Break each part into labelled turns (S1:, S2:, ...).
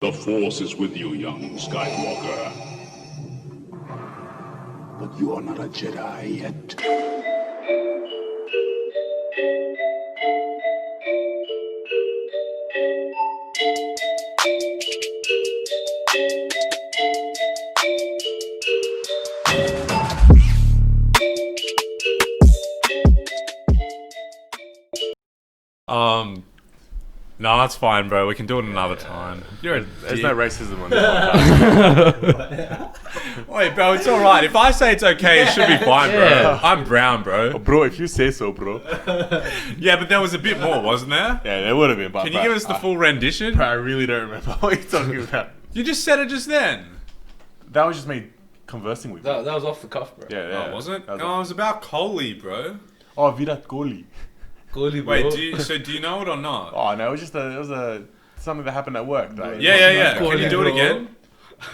S1: The Force is with you, young Skywalker. But you are not a Jedi yet.
S2: No, that's fine, bro. We can do it another time.
S3: There's no racism on this podcast.
S2: Wait, bro, it's all right. If I say it's okay, it should be fine, bro. I'm brown, bro.
S3: Oh, bro, if you say so, bro.
S2: Yeah, but there was a bit more, wasn't there?
S3: Yeah, there would have been. But,
S2: Can you give us the full rendition?
S3: I really don't remember what you're talking about.
S2: You just said it just then.
S3: That was just me conversing with you.
S4: That was off the cuff, bro.
S3: Yeah.
S2: Oh, was it?
S3: That
S2: No, it was about Kohli, bro.
S3: Oh, Virat Kohli.
S4: Kohli, bro.
S2: Wait, do you know it or not?
S3: Oh no, it was something that happened at work. Like,
S2: Yeah.
S4: Kohli,
S2: Can you do it
S4: bro.
S2: again?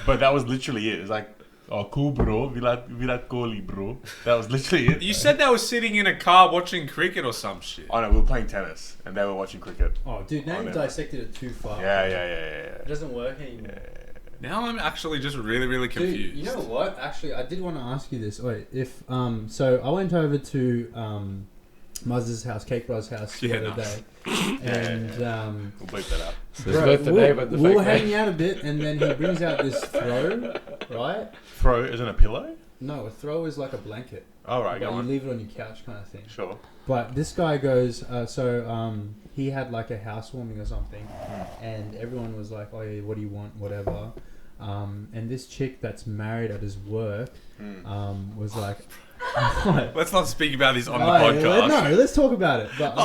S3: But that was literally it. It was like, oh, cool, bro. Virat Kohli, bro. That was literally it.
S2: You said they were sitting in a car watching cricket or some shit.
S3: Oh no, we were playing tennis and they were watching cricket.
S5: Oh, dude, now
S3: Oh,
S5: you
S3: no.
S5: dissected it too far.
S3: Yeah.
S5: It doesn't work anymore.
S2: Now I'm actually just really, really confused.
S5: Dude, you know what? Actually, I did want to ask you this. Wait, so I went over to Muzz's house, Cake Bros' house the other day, and
S3: We'll bleep that out.
S4: There's both the name and the
S5: we were
S4: fake name.
S5: hanging out a bit, and then he brings out this throw, right?
S3: Throw isn't a pillow?
S5: No, a throw is like a blanket.
S3: All right, go
S5: Like you
S3: on.
S5: leave it on your couch, kind of thing.
S3: Sure.
S5: But this guy goes, he had like a housewarming or something, and everyone was like, "Oh yeah, what do you want? Whatever." And this chick that's married at his work, was like, "What?"
S2: Let's not speak about this on the
S5: Oh,
S2: podcast.
S5: No, let's talk about it. But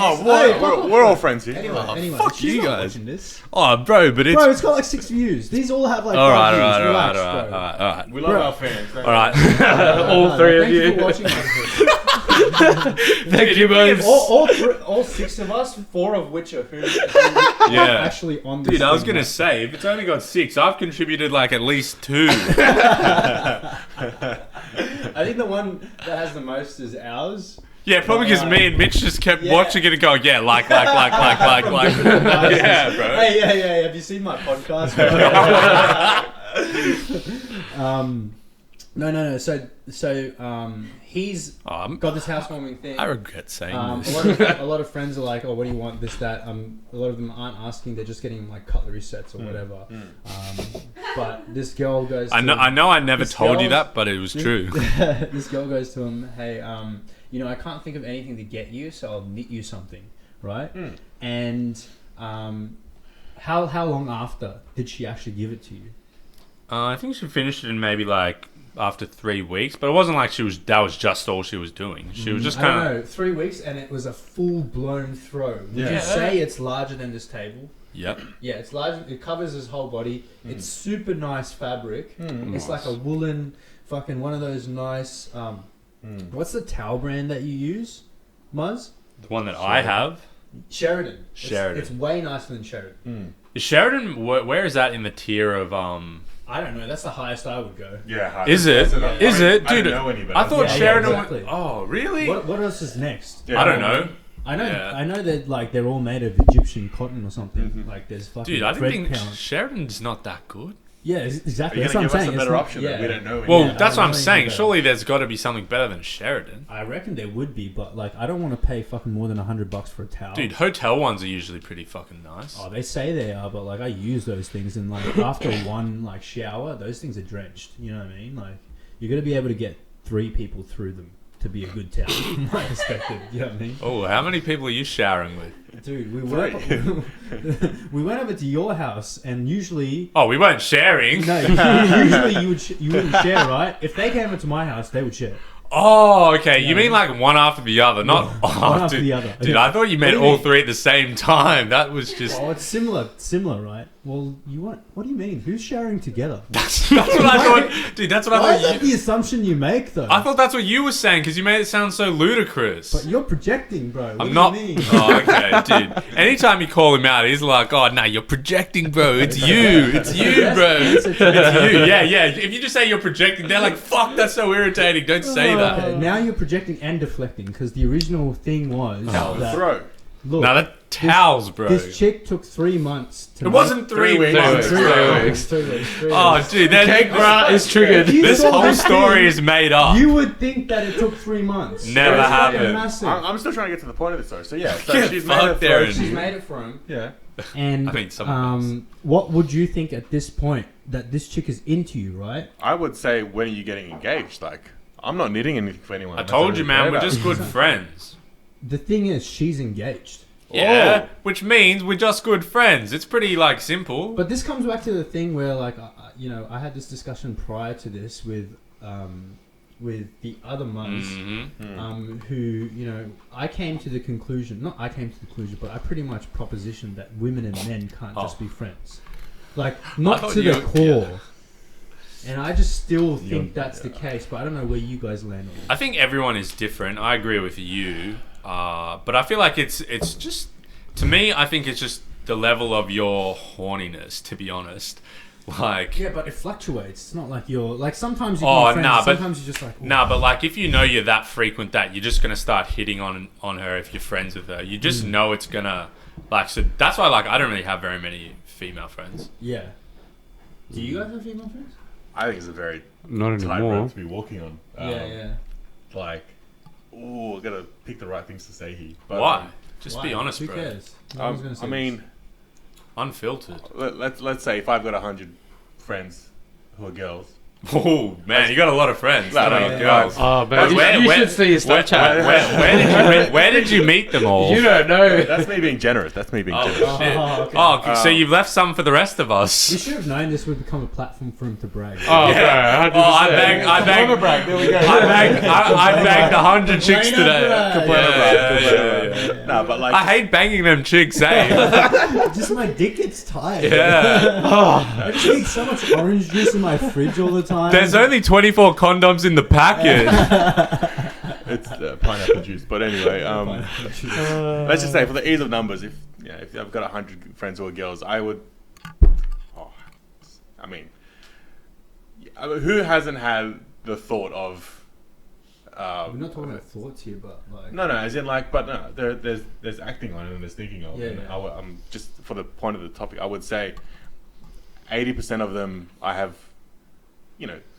S3: We're all friends here.
S5: Anyway,
S2: fuck
S5: she's
S2: you
S5: not
S2: guys.
S5: watching this.
S2: Oh, bro, but it's...
S5: Bro, it's got like 6 views. These all have like
S2: all
S5: 5
S2: right,
S5: views. Relax, bro.
S2: all right.
S3: We love
S5: Bro.
S3: our fans.
S2: All right.
S4: All three of
S5: Thank
S4: you.
S5: for watching us.
S4: Thank you, boys.
S5: all 6 of us, 4 of which are who
S2: Yeah.
S5: actually on this
S2: Dude, I was
S5: thing,
S2: going to
S5: right?
S2: say, if it's only got 6, I've contributed like at least 2.
S5: I think the one that has the most is ours.
S2: Yeah, probably because me and Mitch just kept
S5: Yeah.
S2: watching it and going, yeah, like. Yeah, bro.
S5: Hey, have you seen my podcast? No. So, he's got this housewarming thing.
S2: I regret saying
S5: A
S2: this.
S5: lot of friends are like, "Oh, what do you want? This, that." A lot of them aren't asking; they're just getting like cutlery sets or whatever. But this girl goes. To
S2: I know I never
S5: this
S2: told you
S5: girl's-
S2: that, but it was true.
S5: This girl goes to him, "Hey, I can't think of anything to get you, so I'll knit you something, right?" And how long after did she actually give it to you?
S2: I think she finished it in maybe like after 3 weeks, but it wasn't like that was just all she was doing. She was just
S5: I don't
S2: kind of...
S5: know, 3 weeks, and it was a full blown throw. Would
S3: Yeah.
S5: you say it's larger than this table?
S2: Yep.
S5: Yeah, it's large. It covers his whole body. It's super nice fabric. It's like a woolen, fucking one of those nice. What's the towel brand that you use, Muzz?
S2: The one that I have.
S5: Sheridan.
S2: Sheridan.
S5: It's way nicer than Sheridan.
S2: Is Sheridan, where is that in the tier of...
S5: I don't know. That's the highest I would go.
S3: Yeah.
S2: Is it? Is it?
S3: I
S2: Dude,
S3: don't know anybody.
S2: I thought
S5: Yeah,
S2: Sheridan
S5: exactly.
S2: Oh, really?
S5: What else is next?
S3: Yeah.
S2: I don't know.
S5: I know.
S2: Yeah.
S5: I know that like they're all made of Egyptian cotton or something. Like there's fucking
S2: Dude, I
S5: thread
S2: didn't think
S5: count.
S2: Sheridan's not that good.
S5: Yeah, exactly.
S3: You're
S5: That's
S3: gonna
S5: what
S3: give
S5: I'm
S3: us
S5: saying.
S3: a better
S5: It's not-
S3: option that we don't know.
S2: Well,
S5: Yeah,
S2: that's what
S5: I
S2: I'm
S5: don't
S2: saying.
S5: think
S2: Surely there's got to be something better than Sheridan.
S5: I reckon there would be, but like I don't want to pay fucking more than $100 for a towel.
S2: Dude, hotel ones are usually pretty fucking nice.
S5: Oh, they say they are, but like I use those things, and like after one like shower, those things are drenched. You know what I mean? Like you're gonna be able to get 3 people through them to be a good towel, from my perspective. You know what I mean?
S2: Oh, how many people are you showering with?
S5: Dude, we went over to your house, and usually.
S2: Oh, we weren't sharing.
S5: No, usually you wouldn't share, right? If they came over to my house, they would share.
S2: Oh, okay. You
S5: Yeah.
S2: mean like one after the other, not
S5: One after
S2: dude,
S5: the other.
S2: Dude,
S5: Yeah.
S2: I thought you meant
S5: What do you
S2: all
S5: mean?
S2: 3 at the same time. That was just...
S5: Oh, it's similar, right? Well, you want? What do you mean? Who's sharing together?
S2: That's what I thought. Dude, that's what
S5: Why
S2: I
S5: is that
S2: thought
S5: the assumption you make, though?
S2: I thought that's what you were saying because you made it sound so ludicrous.
S5: But you're projecting, bro. What
S2: I'm
S5: do
S2: not.
S5: You mean?
S2: Oh, okay, dude. Anytime you call him out, he's like, "Oh, no, you're projecting, bro. It's you. It's you, bro. It's you." Yeah. If you just say you're projecting, they're like, "Fuck, that's so irritating. Don't say that."
S5: Okay, now you're projecting and deflecting because the original thing was
S3: The
S5: that-
S3: throw.
S5: Look,
S2: No, that towels, bro.
S5: this chick took 3 months to.
S2: It wasn't 3
S3: weeks.
S2: months.
S4: 3
S2: bro.
S4: weeks.
S5: 3 weeks. 3
S2: Oh,
S5: weeks.
S2: dude, that
S4: Cake rat is triggered.
S5: You
S2: This
S5: saw
S2: whole
S5: this
S2: story
S5: thing,
S2: is made up.
S5: You would think that it took 3 months.
S2: Never
S5: It's fucking
S2: happened.
S5: massive.
S3: I'm still trying to get to the point of this story. So yeah, so
S2: Get
S3: she's made
S2: fucked
S3: it
S2: there,
S3: for-
S5: She's made it for him.
S3: Yeah.
S5: And
S2: I mean, someone
S5: what would you think at this point that this chick is into you, right?
S3: I would say, when are you getting engaged? Like, I'm not knitting anything for anyone.
S2: I
S3: unless
S2: told you,
S3: really
S2: man,
S3: care
S2: we're
S3: about
S2: just
S3: it.
S2: good friends.
S5: The thing is, she's engaged.
S2: Yeah, which means we're just good friends. It's pretty, like, simple.
S5: But this comes back to the thing where, like, I had this discussion prior to this with the other mums, who, I came to the conclusion, not I came to the conclusion, but I pretty much propositioned that women and men can't just be friends. Like, not
S2: thought
S5: to
S2: you-
S5: the core. And I just still think that's the case, but I don't know where you guys land on it.
S2: I think everyone is different. I agree with you. But I feel like it's just, to me, I think it's just the level of your horniness, to be honest. Like,
S5: Yeah, but it fluctuates. It's not like you're like sometimes you're
S2: Oh,
S5: friends,
S2: nah, but-
S5: sometimes you're just like
S2: nah, but like if you know you're that frequent that you're just gonna start hitting on her if you're friends with her. You just know it's gonna, like, so that's why, like, I don't really have very many female friends.
S5: yeah. Do you guys have female friends?
S3: I think it's a very
S4: Not
S3: tight
S4: anymore.
S3: road to be walking on.
S5: Yeah.
S3: Like, ooh, I gotta pick the right things to say here. But,
S2: Why? Just
S5: Why?
S2: be honest,
S5: Who
S2: bro.
S5: cares? No one's gonna say
S3: I mean,
S5: this.
S2: Unfiltered.
S3: let's say if I've got 100 friends who are girls.
S2: Oh man, you got a lot of friends.
S3: No,
S2: that
S3: no,
S2: are
S3: no.
S2: girls.
S4: Oh, man,
S2: Where-
S4: you
S2: where-
S4: should see his Snapchat.
S2: Where did you meet them all?
S4: You don't know.
S3: That's me being generous. That's me being
S2: Oh,
S3: generous.
S2: shit.
S5: okay.
S2: Oh, so you've left some for the rest of
S5: You
S2: us.
S5: should have known this would become a platform for him to brag.
S4: Oh,
S2: Yeah.
S4: bro, 100%.
S2: Oh, I banged
S3: There we go.
S2: I banged 100 chicks
S5: Complainer
S2: today.
S5: brag.
S2: Yeah.
S3: No, but like,
S2: I hate banging them chicks, eh?
S5: Just my dick gets tired.
S2: Yeah.
S5: I just need so much orange juice in my fridge all the time.
S2: There's only 24 condoms in the package.
S3: it's pineapple juice. But anyway, let's just say for the ease of numbers, if I've got 100 friends who are girls, I would. Oh, I mean, who hasn't had the thought of?
S5: We're not talking about thoughts here, but like.
S3: No, as in like, but no, there's acting on it and there's thinking of.
S5: Yeah,
S3: and
S5: yeah.
S3: I'm just for the point of the topic, I would say 80% of them I have,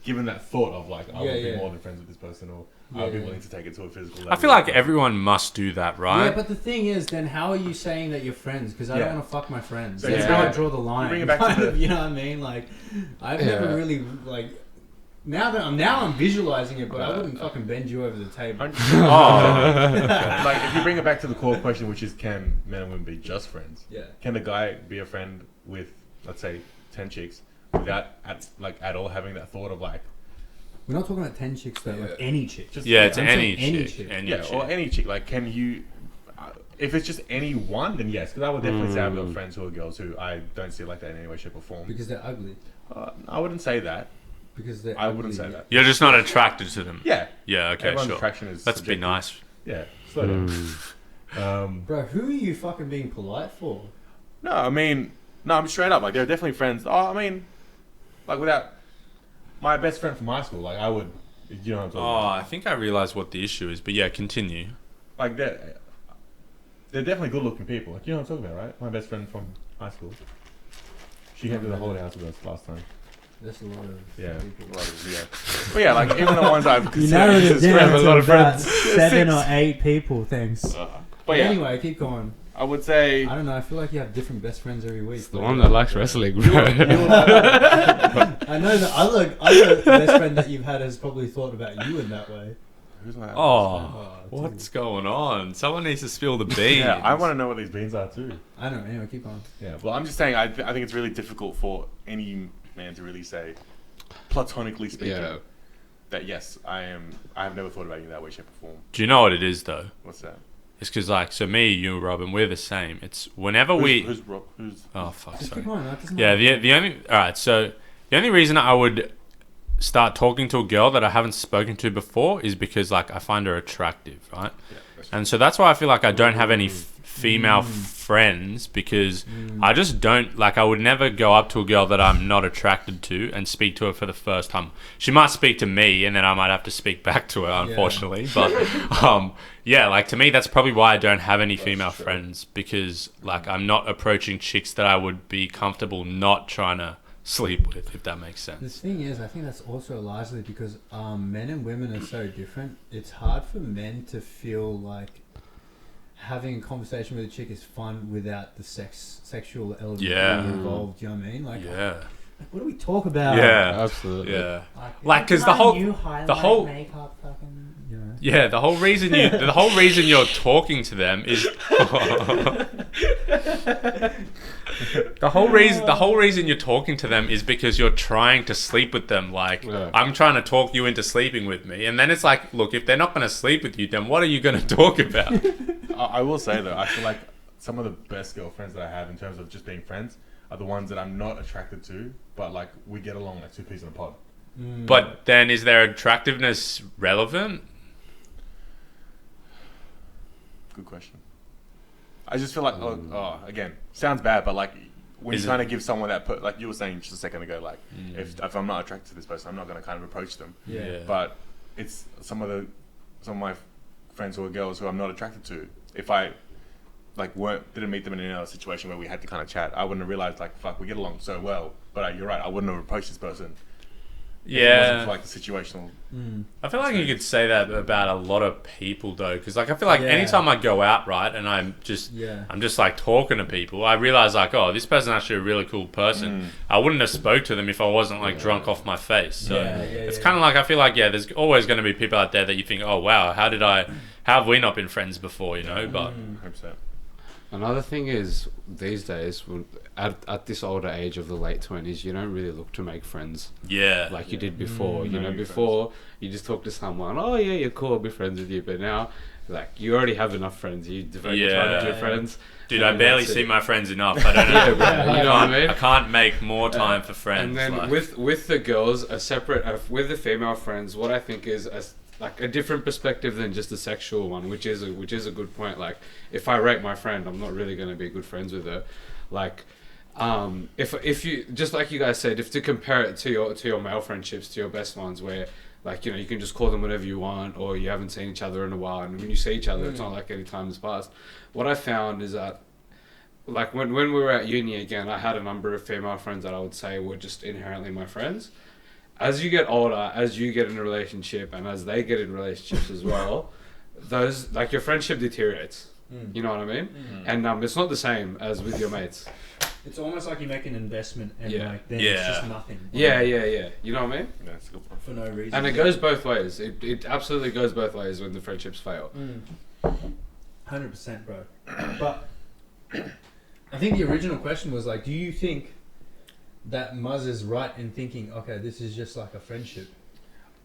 S3: given that thought of like I would be more than friends with this person, or I would be willing to take it to a physical level.
S2: I feel like everyone must do that, right?
S5: Yeah, but the thing is, then how are you saying that you're friends? Because I don't
S3: Yeah.
S5: want to fuck my friends.
S3: So
S5: That's
S2: you
S5: how I
S2: bring it-
S5: draw the line.
S3: bring it back to
S5: kind
S3: the-
S5: of, you know what I mean? Like, I've never really like. Now I'm visualizing it, but I wouldn't fucking bend you over the table.
S3: Like if you bring it back to the core question, which is, can men and women be just friends?
S5: Yeah.
S3: Can the guy be a friend with, let's say, 10 chicks without at all having that thought of like,
S5: We're not talking about 10 chicks though, like any chick.
S3: just
S2: Yeah, it's
S5: I'm
S2: any
S5: saying any
S2: chick.
S5: chick.
S2: Any
S3: yeah,
S2: chick.
S3: or any chick. Like, can you? If it's just any one, then yes, because I would definitely say I've got friends who are girls who I don't see like that in any way, shape, or form.
S5: Because they're ugly.
S3: I wouldn't say that.
S5: Because they're
S3: I
S5: ugly.
S3: wouldn't say that.
S2: You're just not attracted to them.
S3: Yeah.
S2: Yeah, okay,
S3: Everyone's
S2: sure.
S3: attraction is
S2: Let's be
S3: subjective.
S2: nice.
S3: Yeah. Slow down.
S5: Bro, who are you fucking being polite for?
S3: No, I mean, no, I'm straight up. Like, there are definitely friends. Oh, I mean, like, without my best friend from high school, like, I would, you know what I'm talking
S2: Oh,
S3: about?
S2: I think I realize what the issue is, but yeah, continue.
S3: Like, they're definitely good-looking people. Like, you know what I'm talking about, right? My best friend from high school. She came to the holiday house with us last time.
S5: That's a lot of
S3: Yeah,
S5: people.
S3: a lot of, yeah. But yeah, like, even the ones I've
S5: You
S3: considered
S5: narrowed it
S3: as
S5: down
S3: friends.
S4: a
S5: to
S4: lot of
S5: about
S4: friends.
S5: 7 or 8 people, thanks.
S3: But yeah,
S5: Anyway, keep going.
S3: I would say...
S5: I don't know, I feel like you have different best friends every week.
S4: It's the one that likes wrestling, bro.
S5: I know the other best friend that you've had has probably thought about you in that way.
S3: Who's my
S2: Oh, what's going on? Someone needs to spill the beans.
S3: Yeah, I want to know what these beans are too.
S5: I don't know, anyway, keep going.
S3: Yeah, well, I'm just saying, I think it's really difficult for any man to really say, platonically speaking,
S4: Yeah.
S3: that yes, I have never thought about you in that way, shape, or form.
S2: Do you know what it is, though?
S3: What's that?
S2: It's because, like, so me, you, Robin, we're the same. It's whenever we...
S3: Who's Rob? Who's...
S2: Oh, fuck,
S5: Just
S2: sorry.
S5: keep going, that doesn't
S2: Yeah,
S5: matter.
S2: the only... Alright, so the only reason I would start talking to a girl that I haven't spoken to before is because, like, I find her attractive, right?
S3: Yeah, that's
S2: And so that's why I feel like I don't have any female friends because I just don't like. I would never go up to a girl that I'm not attracted to and speak to her for the first time. She might speak to me, and then I might have to speak back to her, unfortunately. But yeah, like to me, that's probably why I don't have any female friends because like I'm not approaching chicks that I would be comfortable not trying to sleep with, if that makes
S5: The
S2: sense.
S5: thing is, I think that's also largely because men and women are so different. It's hard for men to feel like having a conversation with a chick is fun without the sexual element being involved. Do you know what I mean? Like, what do we talk about?
S2: Yeah,
S4: Absolutely.
S2: yeah. Like, because the whole
S5: makeup, fucking, you know.
S2: yeah, the whole reason you're talking to them is the whole reason you're talking to them is because you're trying to sleep with them. Like, I'm trying to talk you into sleeping with me, and then it's like, look, if they're not going to sleep with you, then what are you going to talk about?
S3: I will say though, I feel like some of the best girlfriends that I have in terms of just being friends are the ones that I'm not attracted to, but like we get along like two peas in a pod.
S2: But then, is their attractiveness relevant?
S3: Good question. I just feel like, again, sounds bad, but like when you're trying to give someone that, like you were saying just a second ago, like if I'm not attracted to this person, I'm not going to kind of approach them.
S5: Yeah.
S3: But it's some of my friends who are girls who I'm not attracted to. If I like didn't meet them in another situation where we had to kind of chat, I wouldn't have realized like, fuck, we get along so well. But you're right, I wouldn't have approached this person. If it wasn't for, like the situational.
S2: I feel like you could say that about a lot of people though, because like I feel like anytime I go out, right, and I'm just like talking to people, I realize like, oh, this person's actually a really cool person. I wouldn't have spoke to them if I wasn't like drunk off my face. So it's kind of like I feel like there's always going to be people out there that you think, oh wow, how have we not been friends before, you know? But
S3: 100%.
S4: Another thing is these days, at this older age of the late 20s, you don't really look to make friends like you did before. You know, before you just talk to someone, oh yeah, you're cool, I'll be friends with you. But now, like, you already have enough friends. You devote your time to your friends.
S2: Dude, I barely see my friends enough. I don't know.
S4: You know what I mean?
S2: I can't make more time for friends.
S4: And then with the girls, with the female friends, what I think is like a different perspective than just a sexual one, which is a good point. Like, if I rate my friend, I'm not really going to be good friends with her. Like, if you, just like you guys said, if to compare it to your male friendships, to your best ones, where like, you know, you can just call them whenever you want, or you haven't seen each other in a while, and when you see each other, it's not like any time has passed. What I found is that, like, when we were at uni again, I had a number of female friends that I would say were just inherently my friends. As you get older, as you get in a relationship, and as they get in relationships as well, those, like, your friendship deteriorates. You know what I mean? And it's not the same as with your mates.
S5: It's almost like you make an investment and like then
S2: Yeah.
S5: it's just nothing.
S4: Yeah. You know what I mean?
S3: Yeah, that's a good point.
S5: For no reason.
S4: And it goes both ways. It absolutely goes both ways when the friendships fail.
S5: 100%, bro. But I think the original question was like, do you think that Muzz is right in thinking, okay, this is just like a friendship?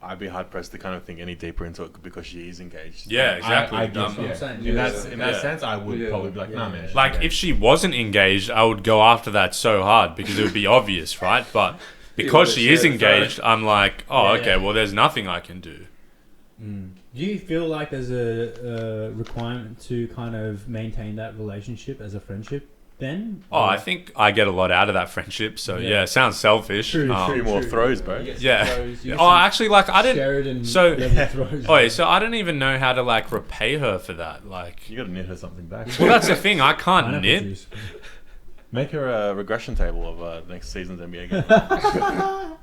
S3: I'd be hard pressed to kind of think any deeper into it because she is engaged.
S2: Yeah, exactly.
S3: I
S5: That's what I'm saying.
S3: In that sense, I would probably be like, nah, man. she's
S2: Like,
S3: engaged.
S2: if she wasn't engaged, I would go after that so hard because it would be obvious, right? But because she is engaged, I'm like, oh, okay, well, there's nothing I can do.
S5: Do you feel like there's a requirement to kind of maintain that relationship as a friendship then?
S2: Oh, I think I get a lot out of that friendship. So,
S5: Yeah.
S2: yeah, it sounds selfish.
S5: True.
S3: Few more throws, bro.
S2: Yeah. Oh, actually, like, I didn't...
S5: Sheridan
S2: so-
S5: level throws.
S2: Oh, yeah, so I don't even know how to, like, repay her for that. Like...
S3: You gotta knit her something back.
S2: Well, that's the thing. I can't
S5: Pineapple
S2: knit.
S5: juice.
S3: Make her a regression table of next season's NBA game.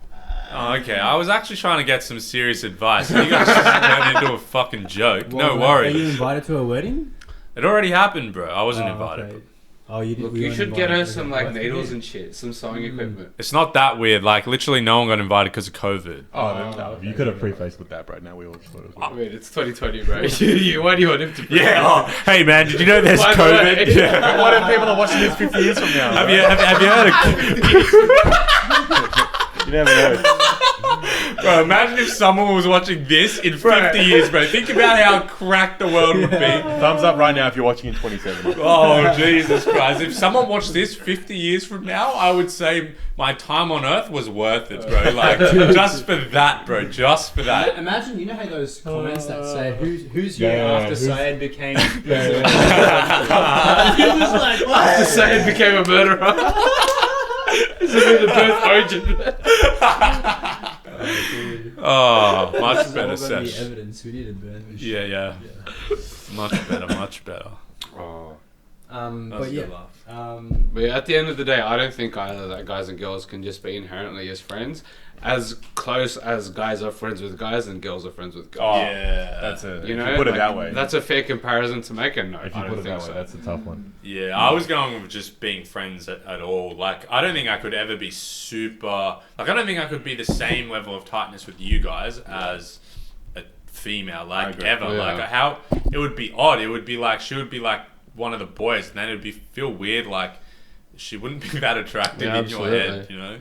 S2: Oh, okay. I was actually trying to get some serious advice. You guys just turned into a fucking joke. No
S5: Well, Are you
S2: worries.
S5: invited to a wedding?
S2: It already happened, bro. I wasn't
S5: Oh,
S2: invited.
S5: okay. Oh, you did.
S4: Look,
S5: we
S4: you
S5: weren't
S4: should get her
S5: invited.
S4: some,
S5: Okay,
S4: like,
S5: well,
S4: needles
S5: yeah.
S4: and shit, some sewing equipment.
S2: It's not that weird. Like, literally no one got invited because of COVID.
S3: No, you could have prefaced with that, bro. Now we all just thought it was
S4: I mean, it's 2020, bro. Why do you want him to?
S2: Yeah. Oh, hey, man, did you know there's
S4: By the
S2: COVID?
S4: way.
S2: Yeah.
S3: What if people are watching this 50 years from now?
S2: Have you heard of...
S3: You never know.
S2: Bro, imagine if someone was watching this in 50 years, bro. Think about how cracked the world would be.
S3: Thumbs up right now if you're watching in 27.
S2: Oh, Jesus Christ. If someone watched this 50 years from now, I would say my time on Earth was worth it, bro. Like, just for that, bro. Just for that.
S5: Imagine, you know how those comments that say, who's here after Syed became...
S4: After Syed became a murderer. This will be the birth origin.
S2: Oh, much better
S5: The
S2: sesh.
S5: evidence. We need to burn this shit.
S2: Yeah. Much better, much better.
S4: Oh.
S5: But yeah.
S4: But yeah, at the end of the day, I don't think either that guys and girls can just be inherently as friends, as close as guys are friends with guys and girls are friends with girls.
S3: Oh,
S2: Yeah.
S3: that's a.
S4: You
S3: if
S4: know,
S3: you put it
S4: like,
S3: that way.
S4: that's a fair comparison to make. And no,
S3: if you
S4: I
S3: put
S4: don't
S3: it
S4: think
S3: that way,
S4: so.
S3: that's a tough one.
S2: Yeah, I was going with just being friends at all. Like, I don't think I could ever be super... Like, I don't think I could be the same level of tightness with you guys as a female, like,
S3: agree.
S2: ever.
S4: Yeah.
S2: Like, how... It would be odd. It would be like, she would be like one of the boys, and then it would be feel weird, like, she wouldn't be that attractive
S4: Yeah,
S2: in your head,
S4: absolutely.
S2: you know?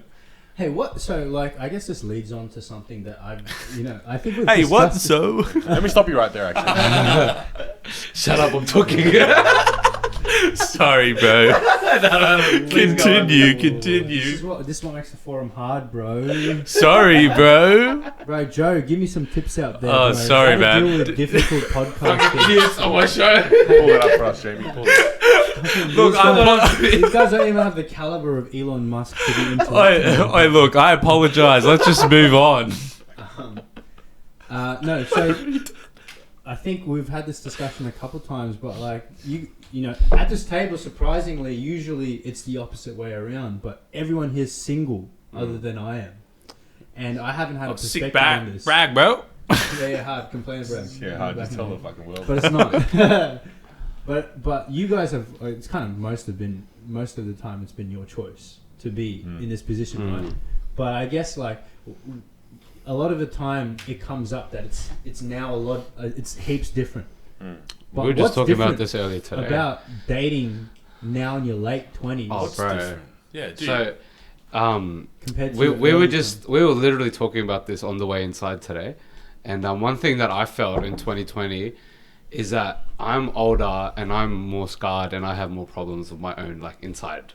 S5: Hey, what? So, like, I guess this leads on to something that I've, I think we've
S2: Hey, what?
S5: discussed-
S2: So?
S3: Let me stop you right there, actually.
S4: Shut up, I'm talking.
S2: Sorry, bro. Continue.
S5: This is what makes the forum hard, bro.
S2: Sorry, bro.
S5: Bro, Joe, give me some tips out there.
S2: Oh,
S5: bro.
S2: sorry,
S5: How to
S2: man.
S5: Deal with difficult podcasting.
S4: Idiots on my show.
S3: Pull it up for us, Jamie. Pull it.
S2: Look,
S5: These guys don't even have the caliber of Elon Musk to be intellectual.
S2: look, I apologize. Let's just move on.
S5: No, so I think we've had this discussion a couple times, but like you know, at this table, surprisingly, usually it's the opposite way around. But everyone here's single, other than I am, and I haven't had a perspective
S2: Sick
S5: on this.
S2: brag, bro.
S5: Yeah, hard complain about.
S3: Yeah, hard to tell the fucking world.
S5: But it's not. but you guys have. It's kind of most of the time it's been your choice to be in this position, right? But I guess like a lot of the time it comes up that it's now a lot. It's heaps different. But
S4: We were just
S5: what's
S4: talking about
S5: different
S4: this earlier today.
S5: about dating now in your late 20s
S4: Oh, bro.
S2: Yeah, dude.
S4: So,
S5: compared to
S4: we
S5: your
S4: were
S5: early
S4: we were literally talking about this on the way inside today, and one thing that I felt in 2020 is that I'm older and I'm more scarred and I have more problems of my own, like inside.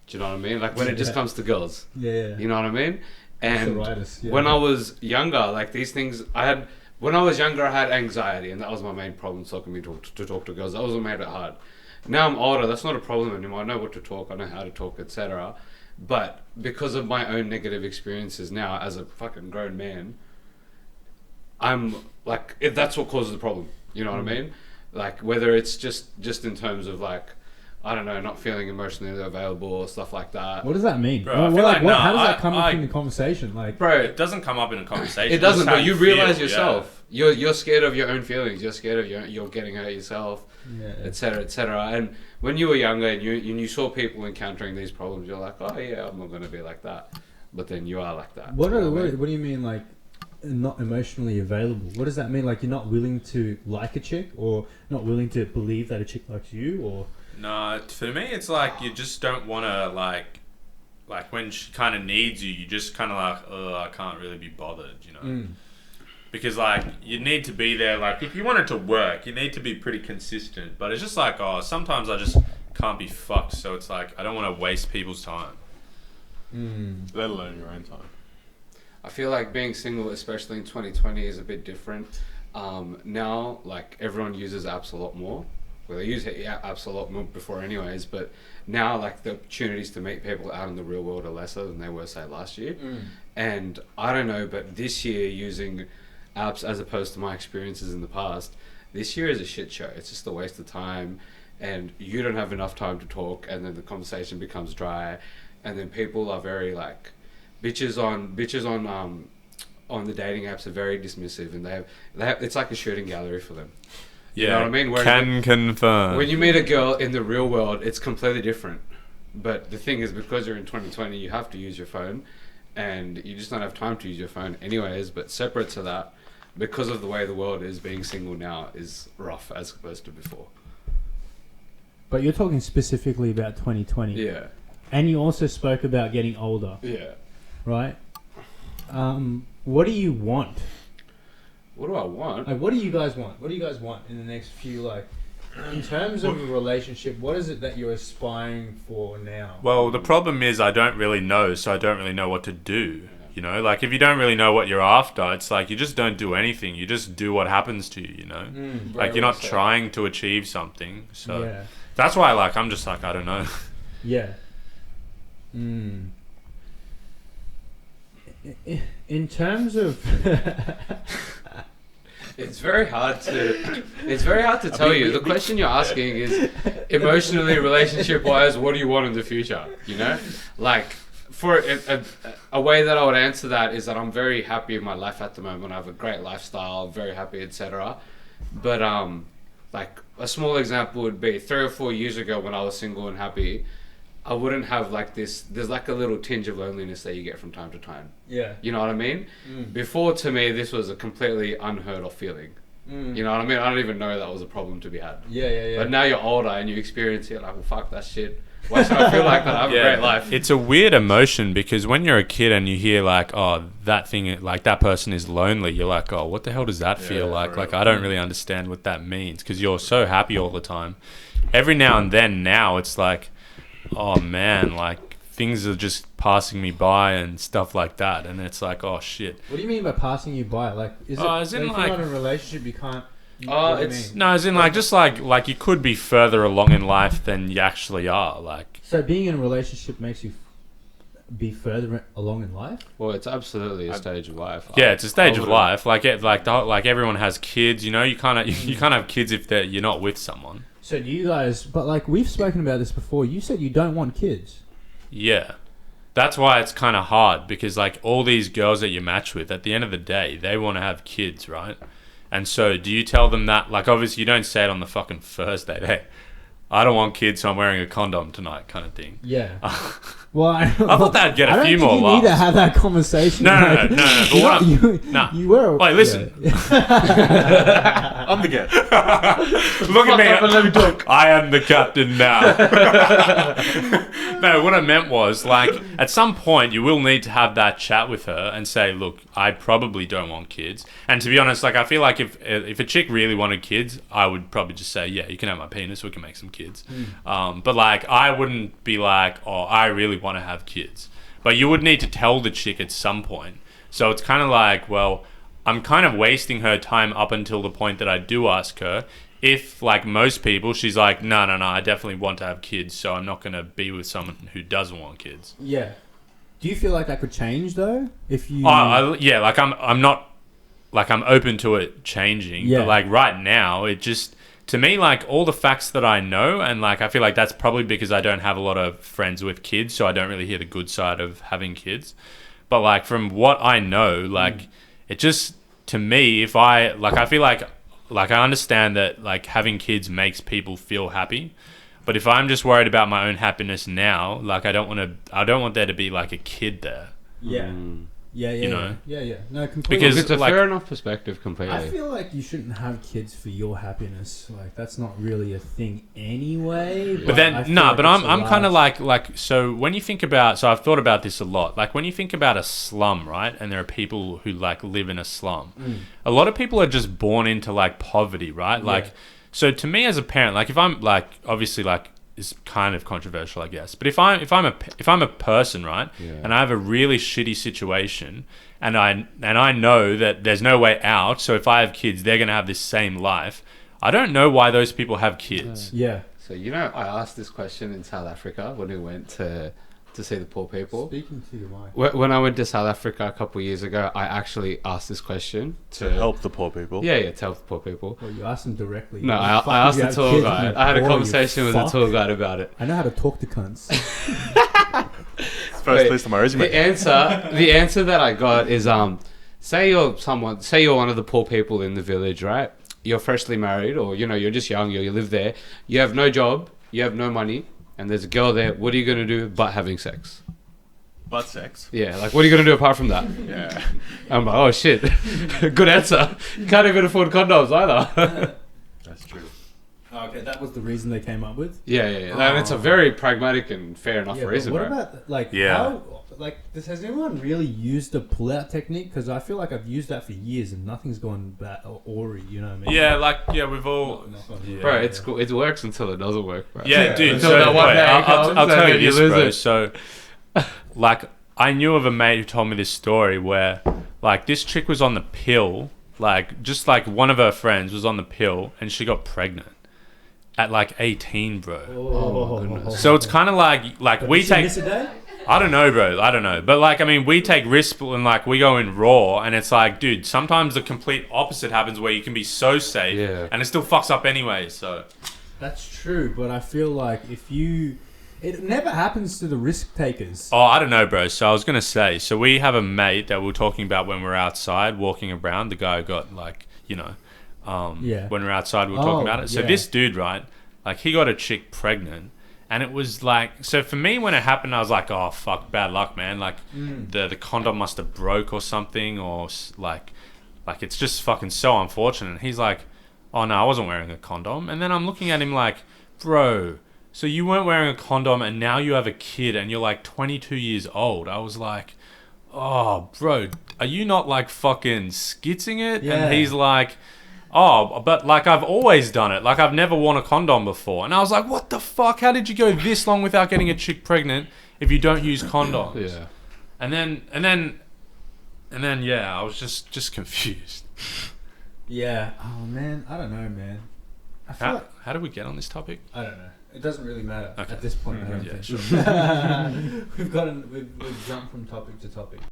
S4: Do you know what I mean? Like when it just comes to girls.
S5: times. Yeah.
S4: You know what I mean? And
S5: Psoriasis, yeah.
S4: when I was younger, like these things, when I was younger, I had anxiety, and that was my main problem, stopping me to talk to girls. That was what made it hard. Now I'm older, that's not a problem anymore. I know what to talk, I know how to talk, etc. But because of my own negative experiences now, as a fucking grown man, I'm like, that's what causes the problem. You know what I mean? Like whether it's just in terms of like, I don't know, not feeling emotionally available or stuff like that.
S5: What does that mean?
S2: Bro, I feel like,
S5: how does
S2: no,
S5: that come
S2: I-
S5: up in the conversation? Like,
S4: Bro,
S2: It doesn't come up in a conversation.
S4: it doesn't,
S2: It's how
S4: but you realize
S2: feel,
S4: yourself. You're scared of your own feelings. You're scared of you're getting hurt yourself,
S5: yeah.
S4: etc., etc. And when you were younger and you saw people encountering these problems, you're like, oh yeah, I'm not going to be like that. But then you are like that.
S5: What
S4: You know what I
S5: do
S4: mean?
S5: you mean, like, not emotionally available? What does that mean? Like, you're not willing to like a chick, or not willing to believe that a chick likes you, or
S2: No, for me, it's like you just don't want to like when she kind of needs you, you just kind of like, oh, I can't really be bothered, you know? Because like you need to be there. Like if you want it to work, you need to be pretty consistent. But it's just like, oh, sometimes I just can't be fucked. So it's like I don't want to waste people's time.
S3: Let alone your own time.
S4: I feel like being single, especially in 2020, is a bit different. Now, like everyone uses apps a lot more. Well, they use apps a lot more before anyways, but now like the opportunities to meet people out in the real world are lesser than they were, say, last year. And I don't know, but this year using apps as opposed to my experiences in the past, this year is a shit show. It's just a waste of time, and you don't have enough time to talk, and then the conversation becomes dry, and then people are very like bitches on the dating apps are very dismissive, and they have it's like a shooting gallery for them. You know what I mean? Whereas
S2: Can confirm.
S4: when you meet a girl in the real world, it's completely different. But the thing is, because you're in 2020, you have to use your phone, and you just don't have time to use your phone anyways. But separate to that, because of the way the world is, being single now is rough as opposed to before.
S5: but you're talking specifically about 2020.
S4: Yeah.
S5: And you also spoke about getting older,
S4: Yeah.
S5: right? what do you want?
S4: What do I want?
S5: Like, what do you guys want? What do you guys want in the next few, like, in terms of a relationship, what is it that you're aspiring for now?
S2: Well, the problem is I don't really know, so I don't really know what to do. You know, like if you don't really know what you're after, it's like you just don't do anything. You just do what happens to you, you know? Like you're not trying to achieve something. So that's why like I'm just like, I don't know.
S5: Yeah. In terms of
S4: It's very hard to tell you. The question you're asking is emotionally, relationship wise, what do you want in the future? You know, like for a way that I would answer that is that I'm very happy in my life at the moment. I have a great lifestyle, very happy, etc. But like a small example would be 3 or 4 years ago when I was single and happy, I wouldn't have like this. There's like a little tinge of loneliness that you get from time to time.
S5: Yeah.
S4: You know what I mean? Before, to me, this was a completely unheard of feeling. You know what I mean? I don't even know that was a problem to be had.
S5: Yeah.
S4: But now you're older and you experience it, like, well, fuck that shit. Why should I feel like that? I have a great life.
S2: It's a weird emotion because when you're a kid and you hear like, oh, that thing, like that person is lonely, you're like, oh, what the hell does that feel like? Like, I don't really understand what that means because you're so happy all the time. Every now and then now it's like, oh man, like things are just passing me by and stuff like that. And it's like, oh shit.
S5: What do you mean by passing you by? Like, is it
S2: as in,
S5: if
S2: like,
S5: you're not in a relationship, you can't...
S4: It's...
S2: No, as in like just like you could be further along in life than you actually are. Like,
S5: so being in a relationship makes you be further along in life?
S4: Well, it's absolutely a stage of life.
S2: Yeah, it's a stage of life. Like everyone has kids. You know, you can't have kids if you're not with someone.
S5: So do you guys... But like we've spoken about this before. You said you don't want kids.
S2: Yeah. That's why it's kind of hard because like all these girls that you match with, at the end of the day, they want to have kids, right? And so do you tell them that, like obviously you don't say it on the fucking first date, hey, I don't want kids, so I'm wearing a condom tonight kind of thing.
S5: Yeah. Well, I
S2: thought that'd get a few more laughs.
S5: You need to have that conversation.
S2: No. But
S5: you were...
S2: Wait, listen.
S5: Yeah.
S3: I'm the guest.
S2: Look at me. Let me talk. I am the captain now. No, what I meant was, like, at some point, you will need to have that chat with her and say, look, I probably don't want kids. And to be honest, like, I feel like if a chick really wanted kids, I would probably just say, yeah, you can have my penis, we can make some kids. But, like, I wouldn't be like, oh, I really want to have kids. But you would need to tell the chick at some point. So it's kind of like, well, I'm kind of wasting her time up until the point that I do ask her. If, like most people, she's like, no, I definitely want to have kids, so I'm not going to be with someone who doesn't want kids.
S5: Yeah. Do you feel like that could change, though? If you...
S2: yeah, like I'm not... Like, I'm open to it changing.
S5: Yeah.
S2: But, like, right now, it just... To me, like, all the facts that I know, and, like, I feel like that's probably because I don't have a lot of friends with kids, so I don't really hear the good side of having kids. But, like, from what I know, like, it just... To me, if I... Like, I feel like I understand that, like, having kids makes people feel happy. But if I'm just worried about my own happiness now, like, I don't want there to be, like, a kid there.
S5: Yeah. Yeah.
S2: You know?
S5: Yeah. No, completely.
S2: Because
S4: It's a
S2: like,
S4: fair enough perspective completely.
S5: I feel like you shouldn't have kids for your happiness. Like, that's not really a thing anyway.
S2: But then, I'm kind of like, so when you think about, so I've thought about this a lot. Like, when you think about a slum, right? And there are people who, like, live in a slum. A lot of people are just born into, like, poverty, right? Like, so to me as a parent, like, if I'm, like, obviously, like, is kind of controversial, I guess. But if I'm a person, right, and I have a really shitty situation, and I know that there's no way out, so if I have kids, they're gonna have this same life. I don't know why those people have kids.
S5: Yeah.
S4: So, you know, I asked this question in South Africa when we went to see the poor people.
S5: Speaking to your mic.
S4: When I went to South Africa a couple of years ago, I actually asked this question to
S3: help the poor people.
S4: Yeah, to help the poor people.
S5: Well, you asked them directly.
S4: No, I asked the tour guide. I had a conversation with the tour guide about it.
S5: I know how to talk to cunts.
S3: It's first place on my resume.
S4: The answer that I got is say you're one of the poor people in the village, right? You're freshly married, or you're just young, you live there. You have no job, you have no money, and there's a girl there. What are you going to do but having sex?
S3: But sex.
S4: Yeah, like, what are you going to do apart from that?
S3: Yeah.
S4: I'm like, oh, shit. Good answer. You can't even afford condoms either.
S3: That's true.
S5: Okay, that was the reason they came up with?
S4: Yeah. And it's a very pragmatic and fair enough reason,
S5: What
S4: right?
S5: about, like,
S2: Yeah.
S5: how, has anyone really used the pull-out technique? Because I feel like I've used that for years and nothing's gone bad or awry, you know what I mean?
S2: Yeah, we've all. Yeah.
S4: Bro, it's cool. It works until it doesn't work, bro.
S2: Yeah, dude.
S4: Until
S2: So
S4: that one
S2: wait,
S4: day
S2: I'll
S4: comes
S2: tell
S4: and
S2: you
S4: then you
S2: this,
S4: lose
S2: bro.
S4: it.
S2: So, like, I knew of a mate who told me this story where, like, this chick was on the pill, like, just like one of her friends was on the pill and she got pregnant at like 18, bro.
S5: Oh, my goodness.
S2: So it's kind of like we
S5: Did she
S2: take.
S5: miss a day?
S2: I don't know, bro. I don't know. But, like, I mean, we take risks and, like, we go in raw. And it's like, dude, sometimes the complete opposite happens where you can be so safe.
S4: Yeah.
S2: And it still fucks up anyway, so.
S5: That's true, but I feel like it never happens to the risk takers.
S2: Oh, I don't know, bro. So I was going to say, so we have a mate that we were talking about when we were outside walking around. The guy who got, like, you know,
S5: Yeah.
S2: when we were outside, we were talking about it. So
S5: yeah.
S2: this dude, right, like, he got a chick pregnant. And it was like, so for me, when it happened, I was like, oh, fuck, bad luck, man. Like, the condom must have broke or something, or like it's just fucking so unfortunate. And he's like, oh, no, I wasn't wearing a condom. And then I'm looking at him like, bro, so you weren't wearing a condom and now you have a kid and you're like 22 years old. I was like, oh, bro, are you not like fucking skitzing it?
S5: Yeah.
S2: And he's like, oh, but like I've always done it. Like I've never worn a condom before. And I was like, what the fuck? How did you go this long without getting a chick pregnant if you don't use condoms?
S4: Yeah.
S2: And then, yeah, I was just confused.
S5: Yeah. Oh man, I don't know, man. I feel like,
S2: How did we get on this topic?
S5: I don't know. It doesn't really matter
S2: Okay.
S5: at this point. I don't
S2: Yeah,
S5: think. We've jumped from topic to topic.